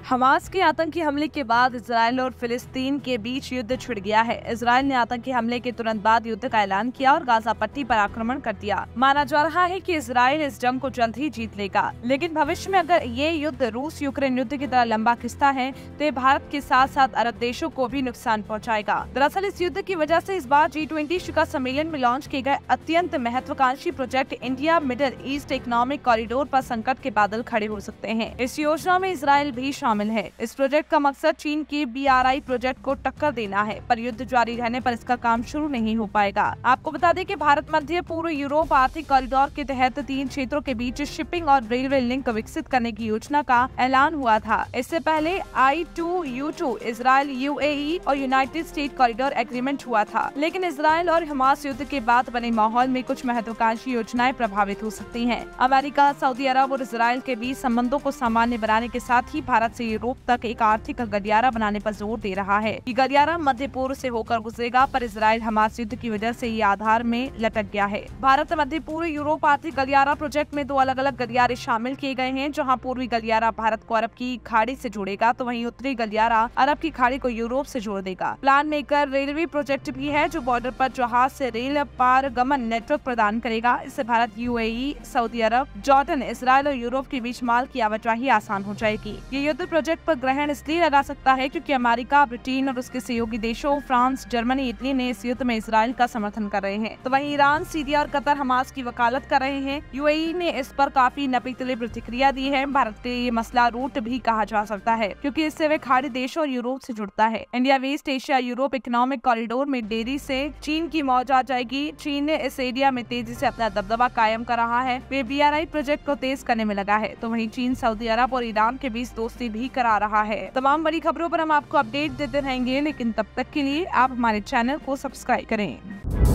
Hamas के आतंकी हमले के बाद इजराइल और फिलिस्तीन के बीच युद्ध छिड़ गया है। इजराइल ने आतंकी हमले के तुरंत बाद युद्ध का ऐलान किया और गाजा पट्टी पर आक्रमण कर दिया। माना जा रहा है कि इजराइल इस जंग को जल्द ही जीत लेगा, लेकिन भविष्य में अगर ये युद्ध रूस यूक्रेन युद्ध की तरह लंबा खिंचता है तो ये भारत के साथ साथ अरब देशों को भी नुकसान पहुँचाएगा। दरअसल इस युद्ध की वजह से इस बार G20 शिखर सम्मेलन में लॉन्च किए गए अत्यंत महत्वाकांक्षी project India middle east economic corridor पर संकट के बादल खड़े हो सकते हैं। इस योजना में इजराइल भी शामिल है। इस प्रोजेक्ट का मकसद चीन के BRI प्रोजेक्ट को टक्कर देना है, पर युद्ध जारी रहने पर इसका काम शुरू नहीं हो पाएगा। आपको बता दें कि भारत मध्य पूर्व यूरोप आर्थिक कॉरिडोर के तहत 3 क्षेत्रों के बीच शिपिंग और रेलवे लिंक विकसित करने की योजना का ऐलान हुआ था। इससे पहले I2U2 इजराइल UAE और यूनाइटेड स्टेट कॉरिडोर एग्रीमेंट हुआ था, लेकिन इजराइल और हमास युद्ध के बाद बने माहौल में कुछ महत्वाकांक्षी योजनाएं प्रभावित हो सकती हैं। अमेरिका, सऊदी अरब और इजराइल के बीच संबंधों को सामान्य बनाने के साथ ही भारत से यूरोप तक एक आर्थिक गलियारा बनाने पर जोर दे रहा है। ये गलियारा मध्य पूर्व से होकर गुजरेगा, पर इजराइल हमास युद्ध की वजह से ये आधार में लटक गया है। भारत मध्य पूर्व यूरोप आर्थिक गलियारा प्रोजेक्ट में 2 अलग-अलग गलियारे शामिल किए गए हैं, जहां पूर्वी गलियारा भारत को अरब की खाड़ी से जोड़ेगा, तो वहीं उत्तरी गलियारा अरब की खाड़ी को यूरोप से जोड़ देगा। प्लान मेकर रेलवे प्रोजेक्ट भी है, जो बॉर्डर पर जहाज से रेल पारगमन नेटवर्क प्रदान करेगा। इससे भारत, UAE, सऊदी अरब, जॉर्डन, इजराइल और यूरोप के बीच माल की आवाजाही आसान हो जाएगी। ये युद्ध प्रोजेक्ट पर ग्रहण इसलिए लगा सकता है क्योंकि अमेरिका, ब्रिटेन और उसके सहयोगी देशों फ्रांस, जर्मनी, इटली ने इस युद्ध में इजराइल का समर्थन कर रहे हैं, तो वहीं ईरान, सीरिया और कतर हमास की वकालत कर रहे हैं। UAE ने इस पर काफी नपीतली प्रतिक्रिया दी है। भारत के लिए मसला रूट भी कहा जा सकता है, क्योंकि इससे वे खाड़ी देशों और यूरोप से जुड़ता है। India West Asia Europe economic corridor में देरी से चीन की मौज आ जाएगी। चीन ने इस एरिया में तेजी से अपना दबदबा कायम कर रहा है। वे BRI प्रोजेक्ट को तेज करने में लगा है, तो वहीं चीन सऊदी अरब और ईरान के बीच दोस्ती भी करा रहा है। तमाम बड़ी खबरों पर हम आपको अपडेट देते रहेंगे, लेकिन तब तक के लिए आप हमारे चैनल को सब्सक्राइब करें।